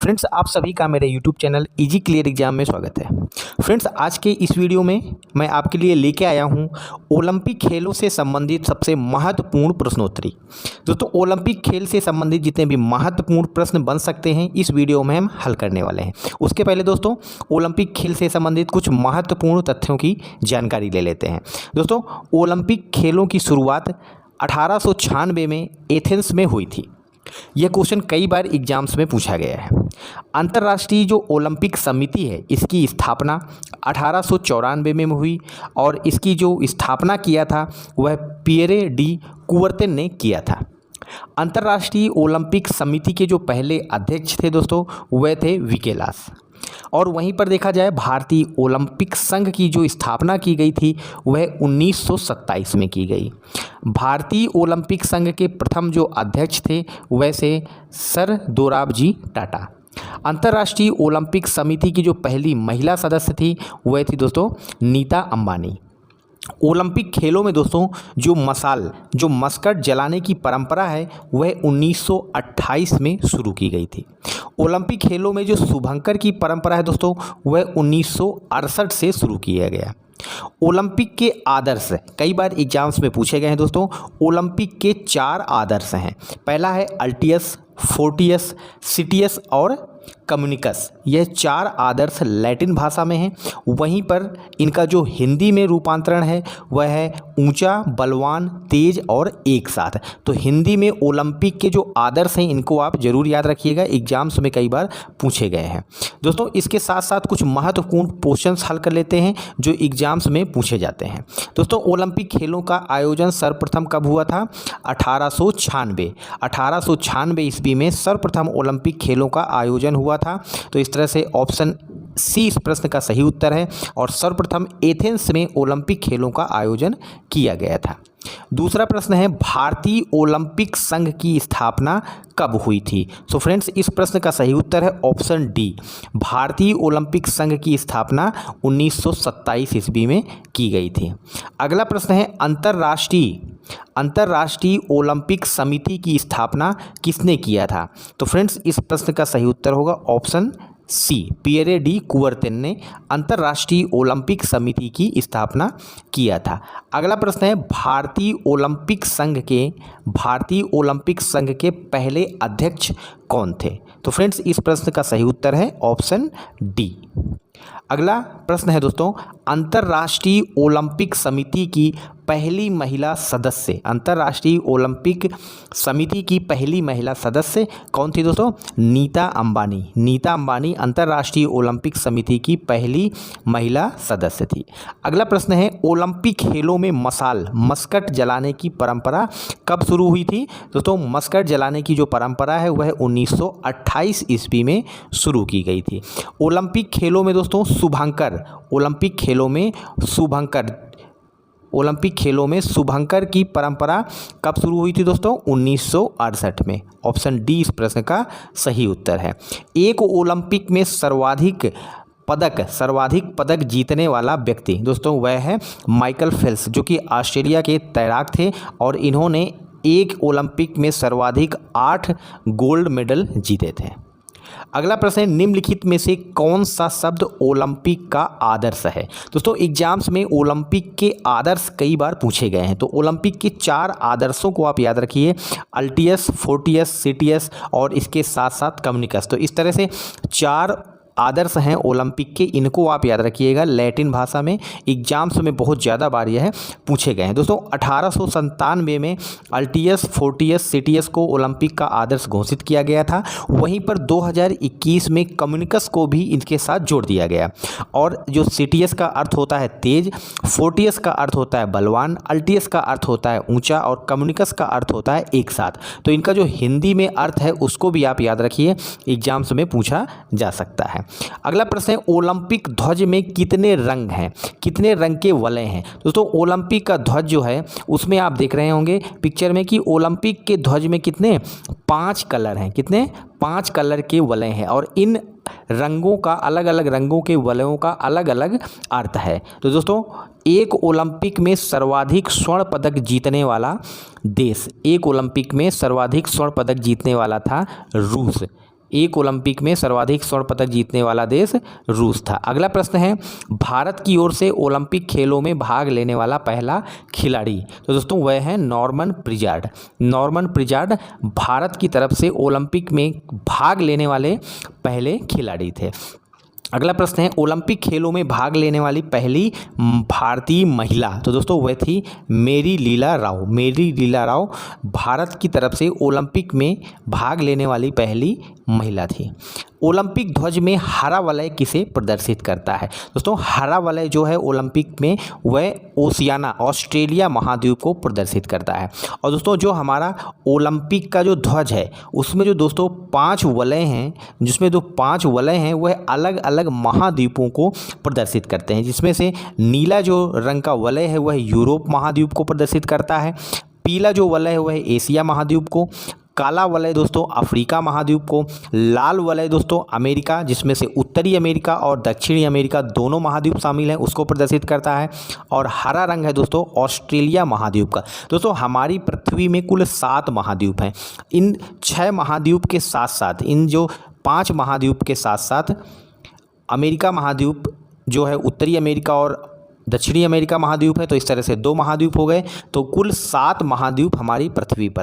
Friends, आप सभी का मेरे YouTube channel easy clear exam में स्वागत है। फ्रेंड्स, आज के इस वीडियो में मैं आपके लिए लेके आया हूं ओलंपिक खेलों से संबंधित सबसे महत्वपूर्ण प्रश्नोत्तरी। दोस्तों, ओलंपिक खेल से संबंधित जितने भी महत्वपूर्ण प्रश्न बन सकते हैं इस वीडियो में हम हल करने वाले हैं। उसके पहले दोस्तों, ओलंपिक खेल से संबंधित कुछ महत्वपूर्ण तथ्यों की जानकारी ले लेते हैं। दोस्तों, ओलंपिक खेलों की शुरुआत 1896 में एथेंस में हुई थी। यह क्वेश्चन कई बार एग्जाम्स में पूछा गया है। अंतर्राष्ट्रीय जो ओलंपिक समिति है इसकी स्थापना 1894 में हुई और इसकी जो स्थापना किया था वह पियरे डी कुबर्तेन ने किया था। अंतर्राष्ट्रीय ओलंपिक समिति के जो पहले अध्यक्ष थे दोस्तों वह थे विकेलास। और वहीं पर देखा जाए भारतीय ओलंपिक संघ की जो स्थापना की गई थी वह 1927 में की गई। भारतीय ओलंपिक संघ के प्रथम जो अध्यक्ष थे वैसे सर दोराबजी टाटा। अंतर्राष्ट्रीय ओलंपिक समिति की जो पहली महिला सदस्य थी वह थी दोस्तों नीता अंबानी। ओलंपिक खेलों में दोस्तों जो मस्कट जलाने की परंपरा है वह 1928 में शुरू की गई थी। ओलंपिक खेलों में जो शुभंकर की परंपरा है दोस्तों वह 1968 से शुरू किया गया। ओलंपिक के आदर्श कई बार एग्जाम्स में पूछे गए हैं दोस्तों। ओलंपिक के 4 आदर्श हैं। पहला है अल्टियस, फोर्टियस, सिटियस और कम्युनिकस। यह 4 आदर्श लैटिन भाषा में हैं। वहीं पर इनका जो हिंदी में रूपांतरण है वह है ऊंचा, बलवान, तेज और एक साथ। तो हिंदी में ओलंपिक के जो आदर्श हैं इनको आप जरूर याद रखिएगा, एग्जाम्स में कई बार पूछे गए हैं। दोस्तों, इसके साथ साथ कुछ महत्वपूर्ण क्वेश्चंस हल कर लेते हैं जो एग्जाम्स में पूछे जाते हैं। दोस्तों, ओलंपिक खेलों का आयोजन सर्वप्रथम कब हुआ था? 1896 ईस्वी में सर्वप्रथम ओलंपिक खेलों का आयोजन हुआ था। तो इस तरह से ऑप्शन सी इस प्रश्न का सही उत्तर है और सर्वप्रथम एथेंस में ओलंपिक खेलों का आयोजन किया गया था। दूसरा प्रश्न है भारतीय ओलंपिक संघ की स्थापना कब हुई थी? सो फ्रेंड्स, इस प्रश्न का सही उत्तर है ऑप्शन डी। भारतीय ओलंपिक संघ की स्थापना 1927 ईस्वी में की गई थी। अगला प्रश्न है अंतर्राष्ट्रीय ओलंपिक समिति की स्थापना किसने किया था? तो फ्रेंड्स, इस प्रश्न का सही उत्तर होगा ऑप्शन सी, पियरे डी कुबर्तेन ने अंतर्राष्ट्रीय ओलंपिक समिति की स्थापना किया था। अगला प्रश्न है भारतीय ओलंपिक संघ के पहले अध्यक्ष कौन थे? तो फ्रेंड्स, इस प्रश्न का सही उत्तर है ऑप्शन डी। अगला प्रश्न है दोस्तों अंतर्राष्ट्रीय ओलंपिक समिति की पहली महिला सदस्य। अंतर्राष्ट्रीय ओलंपिक समिति की पहली महिला सदस्य कौन थी दोस्तों? नीता अंबानी। नीता अंबानी अंतर्राष्ट्रीय ओलंपिक समिति की पहली महिला सदस्य थी। अगला प्रश्न है ओलंपिक खेलों में मस्कट जलाने की परंपरा कब शुरू हुई थी? दोस्तों, मस्कट जलाने की जो परंपरा है वह 1928 ईस्वी में शुरू की गई थी। ओलंपिक खेलों में दोस्तों ओलंपिक खेलों में शुभंकर की परंपरा कब शुरू हुई थी दोस्तों? 1968 में। ऑप्शन डी इस प्रश्न का सही उत्तर है। एक ओलंपिक में सर्वाधिक पदक जीतने वाला व्यक्ति दोस्तों वह है माइकल फेल्प्स, जो कि ऑस्ट्रेलिया के तैराक थे और इन्होंने एक ओलंपिक में सर्वाधिक 8 गोल्ड मेडल जीते थे। अगला प्रश्न है निम्नलिखित में से कौन सा शब्द ओलंपिक का आदर्श है? दोस्तों, एग्जाम्स में ओलंपिक के आदर्श कई बार पूछे गए हैं। तो ओलंपिक के 4 आदर्शों को आप याद रखिए, अल्टियस, फोर्टियस, सिटियस और इसके साथ साथ कम्युनिकस। तो इस तरह से 4 आदर्श हैं ओलंपिक के, इनको आप याद रखिएगा। लैटिन भाषा में एग्जाम्स में बहुत ज़्यादा बार यह पूछे गए हैं। दोस्तों, 1897 में अल्टियस, फोर्टियस, सिटियस को ओलंपिक का आदर्श घोषित किया गया था। वहीं पर 2021 में कम्युनिकस को भी इनके साथ जोड़ दिया गया। और जो सिटियस का अर्थ होता है तेज, फोर्टियस का अर्थ होता है बलवान, अल्टियस का अर्थ होता है ऊंचा और कम्युनिकस का अर्थ होता है एक साथ। तो इनका जो हिंदी में अर्थ है उसको भी आप याद रखिए, एग्जाम्स में पूछा जा सकता है। अगला प्रश्न है ओलंपिक ध्वज में कितने रंग हैं? कितने रंग के वलय हैं? दोस्तों, ओलंपिक का ध्वज जो है उसमें आप देख रहे होंगे पिक्चर में कि ओलंपिक के ध्वज में कितने 5 कलर हैं। कितने? 5 कलर के वलय हैं और इन रंगों का अलग रंगों के वलयों का अलग अलग अर्थ है। तो दोस्तों, एक ओलंपिक में सर्वाधिक स्वर्ण पदक जीतने वाला देश, एक ओलंपिक में सर्वाधिक स्वर्ण पदक जीतने वाला था रूस। एक ओलंपिक में सर्वाधिक स्वर्ण पदक जीतने वाला देश रूस था। अगला प्रश्न है, भारत की ओर से ओलंपिक खेलों में भाग लेने वाला पहला खिलाड़ी। तो दोस्तों वह है नॉर्मन प्रिजार्ड। नॉर्मन प्रिजार्ड भारत की तरफ से ओलंपिक में भाग लेने वाले पहले खिलाड़ी थे। अगला प्रश्न है, ओलंपिक खेलों में भाग लेने वाली पहली भारतीय महिला। तो दोस्तों वह थी मेरी लीला राव। मेरी लीला राव भारत की तरफ से ओलंपिक में भाग लेने वाली पहली महिला थी। ओलंपिक ध्वज में हरा वलय किसे प्रदर्शित करता है। दोस्तों हरा वलय जो है ओलंपिक में वह ओशियाना ऑस्ट्रेलिया महाद्वीप को प्रदर्शित करता है। और दोस्तों जो हमारा ओलंपिक का जो ध्वज है उसमें जो दोस्तों 5 वलय हैं, जिसमें जो 5 वलय हैं वह अलग अलग महाद्वीपों को प्रदर्शित करते हैं, जिसमें से नीला जो रंग का वलय है वह यूरोप महाद्वीप को प्रदर्शित करता है, पीला जो वलय है वह एशिया महाद्वीप को, काला वलय दोस्तों अफ्रीका महाद्वीप को, लाल वलय दोस्तों अमेरिका, जिसमें से उत्तरी अमेरिका और दक्षिणी अमेरिका दोनों महाद्वीप शामिल हैं, उसको प्रदर्शित करता है, और हरा रंग है दोस्तों ऑस्ट्रेलिया महाद्वीप का। दोस्तों हमारी पृथ्वी में कुल 7 महाद्वीप हैं। इन 6 महाद्वीप के साथ साथ, इन जो 5 महाद्वीप के साथ साथ अमेरिका महाद्वीप जो है उत्तरी अमेरिका और दक्षिणी अमेरिका महाद्वीप है, तो इस तरह से 2 महाद्वीप हो गए। तो कुल 7 महाद्वीप हमारी पृथ्वी पर